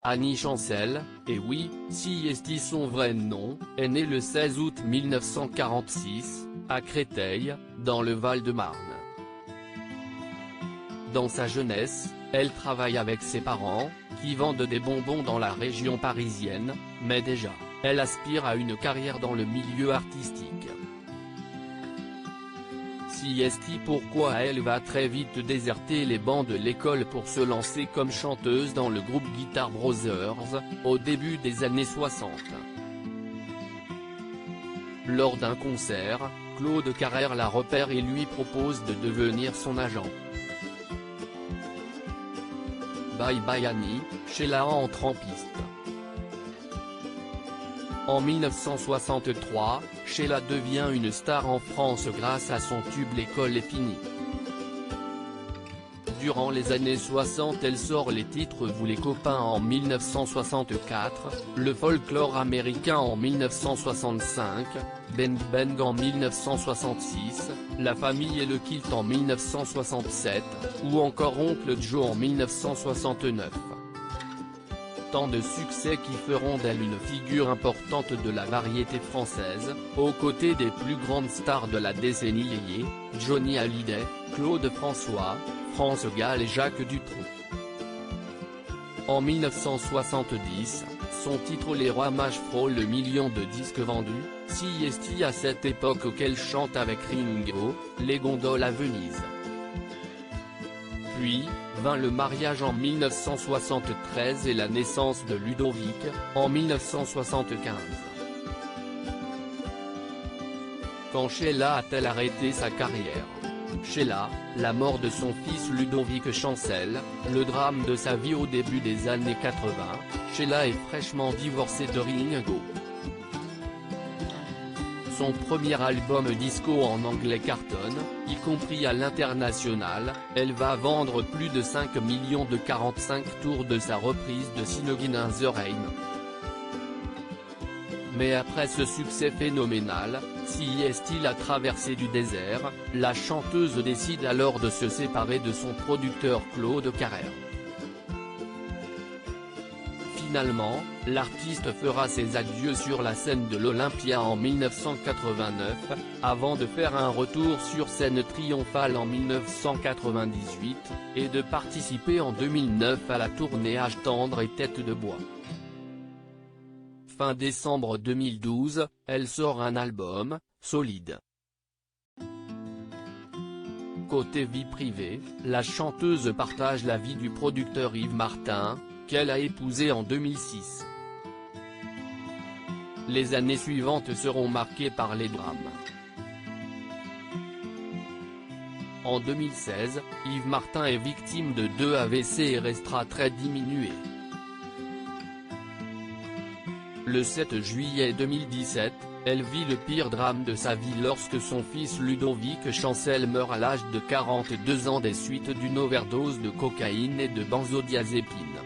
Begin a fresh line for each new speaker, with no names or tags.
Annie Chancel, et oui, si est son vrai nom, est née le 16 août 1946, à Créteil, dans le Val-de-Marne. Dans sa jeunesse, elle travaille avec ses parents, qui vendent des bonbons dans la région parisienne, mais déjà, elle aspire à une carrière dans le milieu artistique. Si est pourquoi elle va très vite déserter les bancs de l'école pour se lancer comme chanteuse dans le groupe Guitar Brothers, au début des années 60. Lors d'un concert, Claude Carrère la repère et lui propose de devenir son agent. Bye bye Annie, Sheila entre en piste. En 1963, Sheila devient une star en France grâce à son tube L'école est finie. Durant les années 60 elle sort les titres Vous les copains en 1964, Le folklore américain en 1965, Bang Bang en 1966, La famille et le kilt en 1967, ou encore Oncle Joe en 1969. Tant de succès qui feront d'elle une figure importante de la variété française, aux côtés des plus grandes stars de la décennie Yéyé, Johnny Hallyday, Claude François, France Gall et Jacques Dutronc. En 1970, son titre Les Rois Mages frôle le million de disques vendus, si est à cette époque qu'elle chante avec Ringo, Les Gondoles à Venise. Puis, vint le mariage en 1973 et la naissance de Ludovic, en 1975. Quand Sheila a-t-elle arrêté sa carrière? Sheila, la mort de son fils Ludovic Chancel, le drame de sa vie au début des années 80, Sheila est fraîchement divorcée de Ringo. Son premier album disco en anglais cartonne, y compris à l'international, elle va vendre plus de 5 millions de 45 tours de sa reprise de Singin' in the Rain. Mais après ce succès phénoménal, si est-il à traverser du désert, la chanteuse décide alors de se séparer de son producteur Claude Carrère. Finalement, l'artiste fera ses adieux sur la scène de l'Olympia en 1989, avant de faire un retour sur scène triomphale en 1998, et de participer en 2009 à la tournée Âge tendre et Tête de bois. Fin décembre 2012, elle sort un album, Solide. Côté vie privée, la chanteuse partage la vie du producteur Yves Martin, qu'elle a épousé en 2006. Les années suivantes seront marquées par les drames. En 2016, Yves Martin est victime de 2 AVC et restera très diminué. Le 7 juillet 2017, elle vit le pire drame de sa vie lorsque son fils Ludovic Chancel meurt à l'âge de 42 ans des suites d'une overdose de cocaïne et de benzodiazépine.